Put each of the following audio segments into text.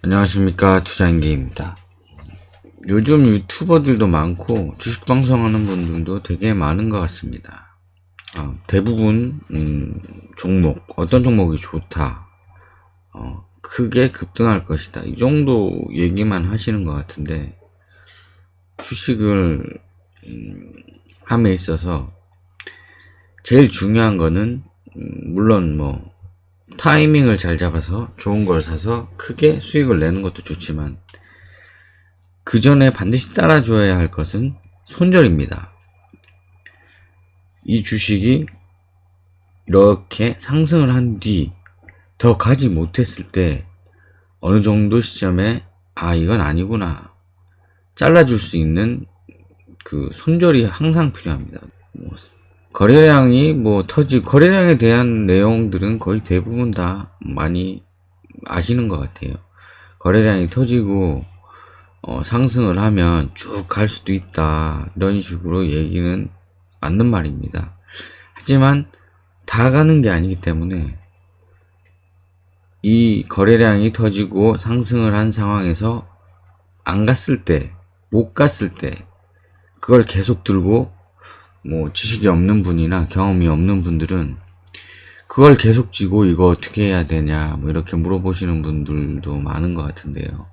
안녕하십니까, 투자인계입니다. 요즘 유튜버들도 많고 주식 방송하는 분들도 되게 많은 것 같습니다. 대부분 종목, 어떤 종목이 좋다, 크게 급등할 것이다, 이 정도 얘기만 하시는 것 같은데, 주식을 함에 있어서 제일 중요한 거는 물론 타이밍을 잘 잡아서 좋은 걸 사서 크게 수익을 내는 것도 좋지만, 그 전에 반드시 따라줘야 할 것은 손절입니다. 이 주식이 이렇게 상승을 한 뒤 더 가지 못했을 때 어느 정도 시점에 이건 아니구나 잘라줄 수 있는 그 손절이 항상 필요합니다. 거래량이 거래량에 대한 내용들은 거의 대부분 다 많이 아시는 것 같아요. 거래량이 터지고 상승을 하면 쭉 갈 수도 있다, 이런 식으로 얘기는 맞는 말입니다. 하지만 다 가는 게 아니기 때문에 이 거래량이 터지고 상승을 한 상황에서 안 갔을 때, 못 갔을 때 그걸 계속 들고 지식이 없는 분이나 경험이 없는 분들은 그걸 계속 쥐고 이거 어떻게 해야 되냐 이렇게 물어보시는 분들도 많은 것 같은데요.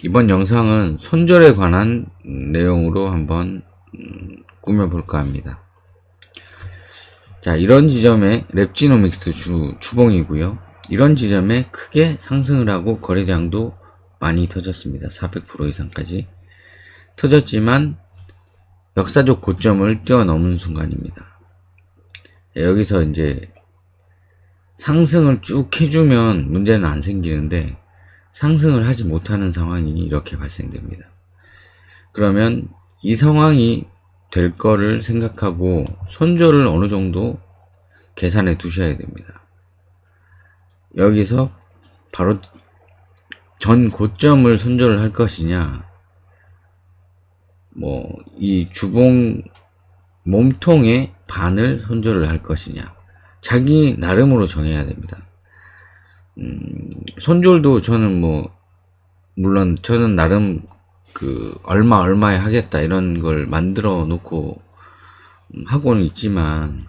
이번 영상은 손절에 관한 내용으로 한번 꾸며볼까 합니다. 자, 이런 지점에 랩지노믹스 주봉이고요. 이런 지점에 크게 상승을 하고 거래량도 많이 터졌습니다. 400% 이상까지 터졌지만 역사적 고점을 뛰어넘은 순간입니다. 여기서 이제 상승을 쭉 해주면 문제는 안 생기는데, 상승을 하지 못하는 상황이 이렇게 발생됩니다. 그러면 이 상황이 될 거를 생각하고 손절을 어느 정도 계산해 두셔야 됩니다. 여기서 바로 전 고점을 손절을 할 것이냐, 이 주봉 몸통의 반을 손절을 할 것이냐, 자기 나름으로 정해야 됩니다. 손절도 저는 물론 저는 나름 얼마에 하겠다 이런 걸 만들어 놓고 하고는 있지만,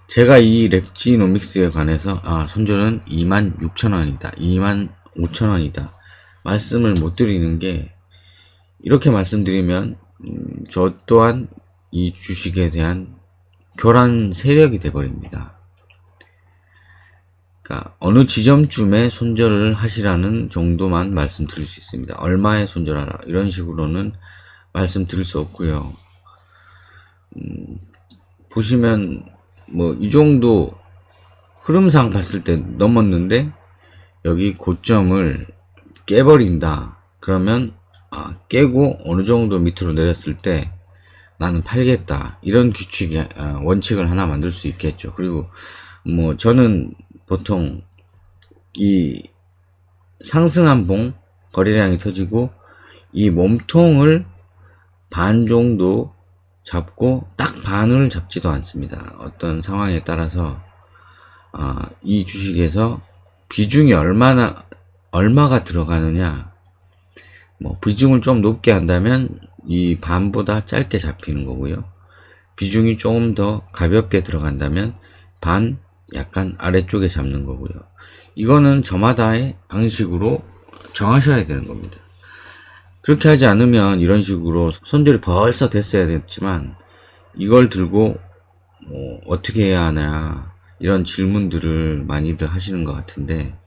제가 이 랩지노믹스에 관해서 손절은 26,000원이다, 25,000원이다 말씀을 못 드리는 게, 이렇게 말씀드리면 저 또한 이 주식에 대한 교란 세력이 되어버립니다. 그러니까 어느 지점쯤에 손절을 하시라는 정도만 말씀드릴 수 있습니다. 얼마에 손절하라 이런 식으로는 말씀드릴 수 없고요. 보시면 이 정도 흐름상 봤을 때 넘었는데 여기 고점을 깨버린다, 그러면 깨고 어느 정도 밑으로 내렸을 때 나는 팔겠다, 이런 원칙을 하나 만들 수 있겠죠. 그리고 저는 보통 이 상승한 봉 거래량이 터지고 이 몸통을 반 정도 잡고 딱 반을 잡지도 않습니다. 어떤 상황에 따라서 이 주식에서 비중이 얼마가 들어가느냐, 비중을 좀 높게 한다면 이 반보다 짧게 잡히는 거고요. 비중이 조금 더 가볍게 들어간다면 반 약간 아래쪽에 잡는 거고요. 이거는 저마다의 방식으로 정하셔야 되는 겁니다. 그렇게 하지 않으면 이런 식으로 손절이 벌써 됐어야 됐지만 이걸 들고 어떻게 해야 하냐, 이런 질문들을 많이들 하시는 것 같은데,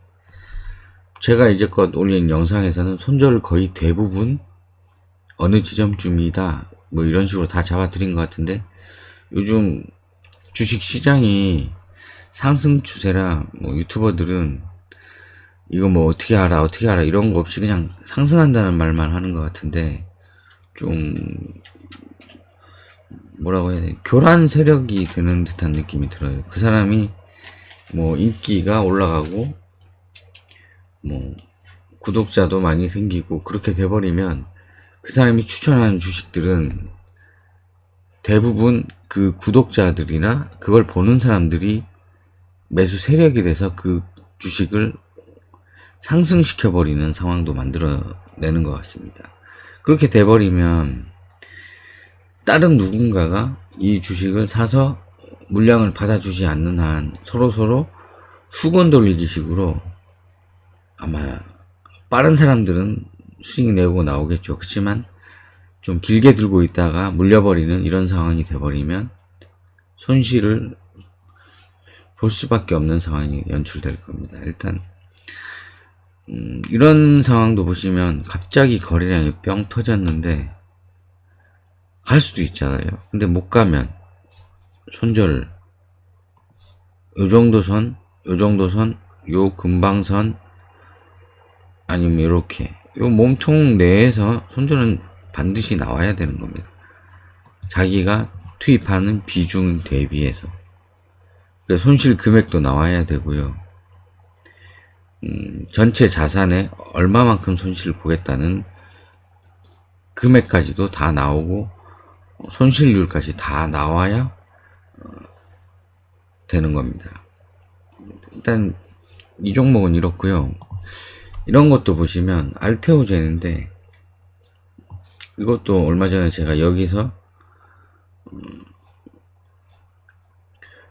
제가 이제껏 올린 영상에서는 손절을 거의 대부분 어느 지점쯤이다 이런 식으로 다 잡아드린 것 같은데, 요즘 주식 시장이 상승 추세라 유튜버들은 이거 어떻게 알아 이런 거 없이 그냥 상승한다는 말만 하는 것 같은데, 좀 뭐라고 해야 되나, 교란 세력이 되는 듯한 느낌이 들어요. 그 사람이 인기가 올라가고 구독자도 많이 생기고 그렇게 돼버리면 그 사람이 추천하는 주식들은 대부분 그 구독자들이나 그걸 보는 사람들이 매수 세력이 돼서 그 주식을 상승시켜버리는 상황도 만들어내는 것 같습니다. 그렇게 돼버리면 다른 누군가가 이 주식을 사서 물량을 받아주지 않는 한 서로 수건 돌리기 식으로 아마 빠른 사람들은 수익 내고 나오겠죠. 그렇지만 좀 길게 들고 있다가 물려버리는 이런 상황이 돼버리면 손실을 볼 수밖에 없는 상황이 연출될 겁니다. 일단 이런 상황도 보시면 갑자기 거래량이 뿅 터졌는데 갈 수도 있잖아요. 근데 못 가면 손절 요정도 선, 요 금방선 아니면 이렇게 요 몸통 내에서 손절은 반드시 나와야 되는 겁니다. 자기가 투입하는 비중 대비해서 손실 금액도 나와야 되고요. 전체 자산에 얼마만큼 손실을 보겠다는 금액까지도 다 나오고 손실률까지 다 나와야 되는 겁니다. 일단 이 종목은 이렇고요. 이런 것도 보시면 알테오젠인데 이것도 얼마 전에 제가 여기서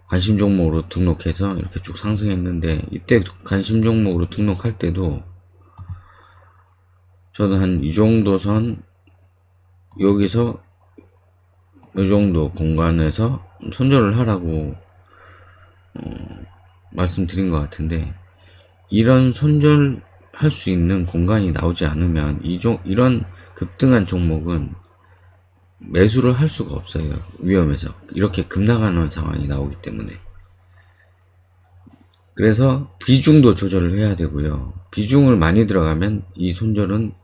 관심 종목으로 등록해서 이렇게 쭉 상승했는데 이때 관심 종목으로 등록할 때도 저는 한 이 정도 선 여기서 이 정도 공간에서 손절을 하라고 말씀드린 것 같은데 이런 손절할 수 있는 공간이 나오지 않으면 이런 급등한 종목은 매수를 할 수가 없어요. 위험해서 이렇게 급락하는 상황이 나오기 때문에. 그래서 비중도 조절을 해야 되고요. 비중을 많이 들어가면 이 손절은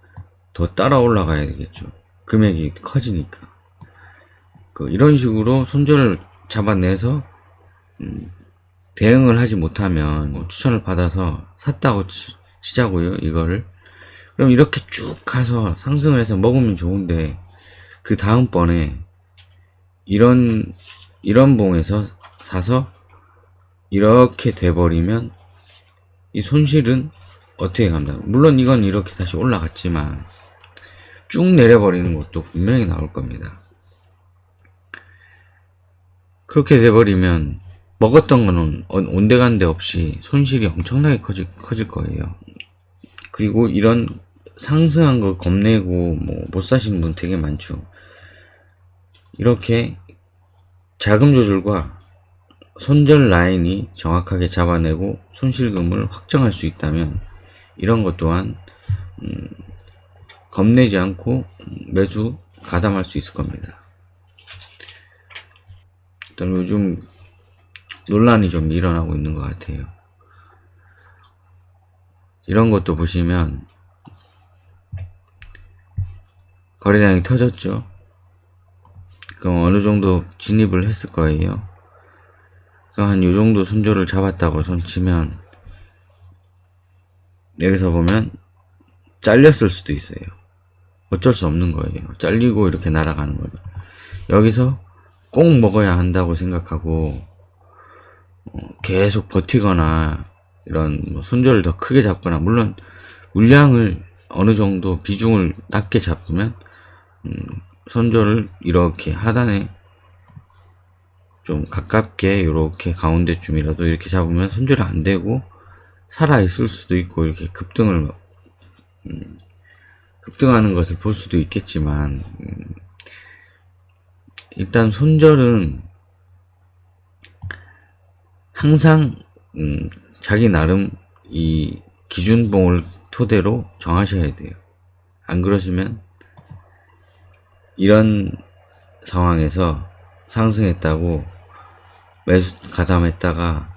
더 따라 올라가야 되겠죠. 금액이 커지니까. 이런 식으로 손절을 잡아내서 대응을 하지 못하면 추천을 받아서 샀다고 치자고요. 이거를 그럼 이렇게 쭉 가서 상승을 해서 먹으면 좋은데 그 다음번에 이런 봉에서 사서 이렇게 돼버리면 이 손실은 어떻게 감당? 물론 이건 이렇게 다시 올라갔지만 쭉 내려버리는 것도 분명히 나올 겁니다. 그렇게 돼버리면 먹었던 거는 온데간데 없이 손실이 엄청나게 커질 거예요. 그리고 이런 상승한 거 겁내고 못 사시는 분 되게 많죠. 이렇게 자금 조절과 손절 라인이 정확하게 잡아내고 손실금을 확정할 수 있다면 이런 것 또한 겁내지 않고 매수 가담할 수 있을 겁니다. 일단 요즘 논란이 좀 일어나고 있는 것 같아요. 이런 것도 보시면 거래량이 터졌죠. 그럼 어느 정도 진입을 했을 거예요. 그럼 한 요정도 손절을 잡았다고 손치면 여기서 보면 잘렸을 수도 있어요. 어쩔 수 없는 거예요. 잘리고 이렇게 날아가는 거죠. 여기서 꼭 먹어야 한다고 생각하고 계속 버티거나 이런 손절을 더 크게 잡거나, 물론 물량을 어느 정도 비중을 낮게 잡으면 손절을 이렇게 하단에 좀 가깝게 이렇게 가운데쯤이라도 이렇게 잡으면 손절이 안 되고 살아 있을 수도 있고 이렇게 급등하는 것을 볼 수도 있겠지만 일단 손절은 항상 자기 나름 이 기준봉을 토대로 정하셔야 돼요. 안 그러시면 이런 상황에서 상승했다고 매수 가담했다가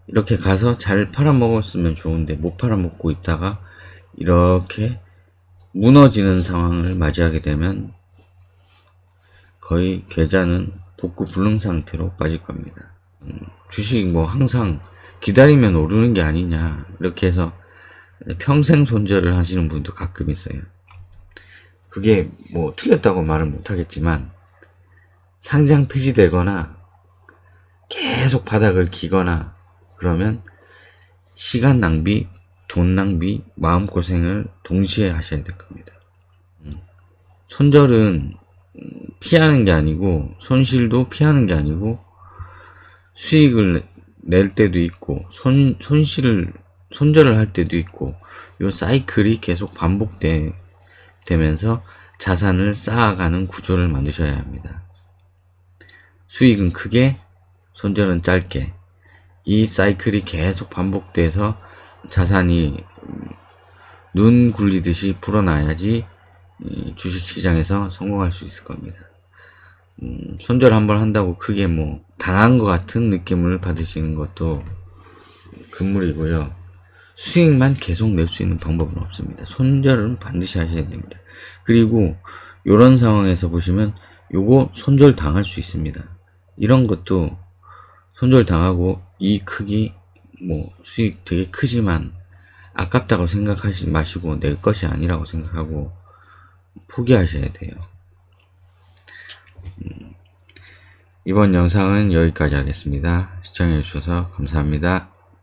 이렇게 가서 잘 팔아먹었으면 좋은데 못 팔아먹고 있다가 이렇게 무너지는 상황을 맞이하게 되면 거의 계좌는 복구 불능 상태로 빠질 겁니다. 주식 항상 기다리면 오르는 게 아니냐 이렇게 해서 평생 손절을 하시는 분도 가끔 있어요. 그게 틀렸다고 말은 못하겠지만 상장 폐지되거나 계속 바닥을 기거나 그러면 시간 낭비, 돈 낭비, 마음고생을 동시에 하셔야 될 겁니다. 손절은 피하는 게 아니고, 손실도 피하는 게 아니고, 수익을 낼 때도 있고, 손절을 할 때도 있고, 요 사이클이 계속 반복되면서 자산을 쌓아가는 구조를 만드셔야 합니다. 수익은 크게, 손절은 짧게, 이 사이클이 계속 반복돼서 자산이 눈 굴리듯이 불어나야지 주식시장에서 성공할 수 있을 겁니다. 손절 한번 한다고 크게 뭐 당한 것 같은 느낌을 받으시는 것도 금물이고요. 수익만 계속 낼 수 있는 방법은 없습니다. 손절은 반드시 하셔야 됩니다. 그리고 이런 상황에서 보시면 요거 손절 당할 수 있습니다. 이런 것도 손절 당하고 이 크기 뭐 수익 되게 크지만 아깝다고 생각하지 마시고 내 것이 아니라고 생각하고 포기하셔야 돼요. 이번 영상은 여기까지 하겠습니다. 시청해주셔서 감사합니다.